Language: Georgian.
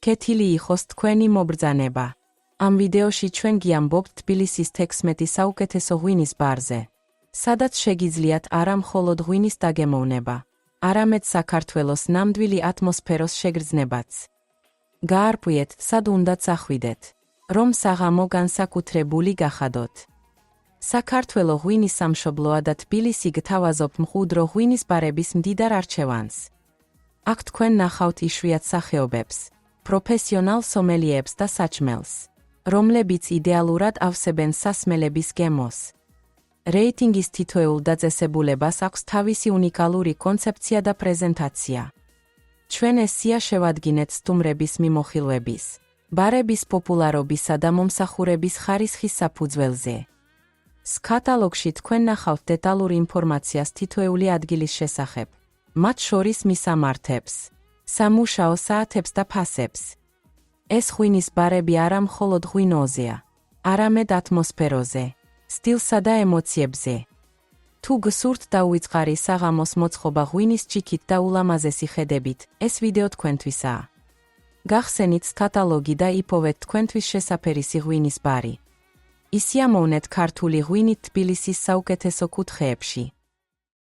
კეთილი იყოს თქვენი მობრძანება. ამ ვიდეოში ჩვენ გიამბობთ თბილისის 16 საუკეთესო ღვინის ბარზე, სადაც შეგიძლიათ არა მხოლოდ ღვინის დაგემოვნება, არამედ საქართველოს ნამდვილი ატმოსფეროს შეგრძნებაც. გაარკვიეთ, სად უნდათ ახვიდეთ, რომ საღამო განსაკუთრებული გახადოთ. საქართველო ღვინის სამშობლოა და თბილისი გთავაზობ მყუდრო ღვინის ბარების მდიდარ არჩევანს. აქ თქვენ ნახავთ იშვიათ სახეობებს, პროფესიონალ სომელიებს და საჭმელს, რომლებიც იდეალურად ავსებენ სასმელების გემოს. რეიტინგის თითოეულ დაწესებულებას აქვს თავისი უნიკალური კონცეფცია და პრეზენტაცია. ჩვენ ეს სია შევადგინეთ სტუმრების მიმოხილვების, ბარების პოპულარობისა და მომსახურების ხარისხის საფუძველზე. კატალოგში თქვენ ნახავთ დეტალურ ინფორმაციას თითოეული ადგილის შესახებ, მათ შორის მისამართებს, სამუშაო საათებს და ფასებს. ეს ღვინის ბარები არა მხოლოდ ღვინოზეა, არამედ ატმოსფეროზე, სტილსა და ემოციებზე. თუ გსურთ დაუვიწყარი საღამოს მოწყობა ღვინის ჭიქით და ულამაზესი ხედებით, ეს ვიდეო თქვენთვისაა. გახსენით კატალოგი და იპოვეთ თქვენთვის შესაფერისი ღვინის ბარი. ისიამოვნეთ ქართული ღვინით თბილისის საუკეთესო კუთხეებში.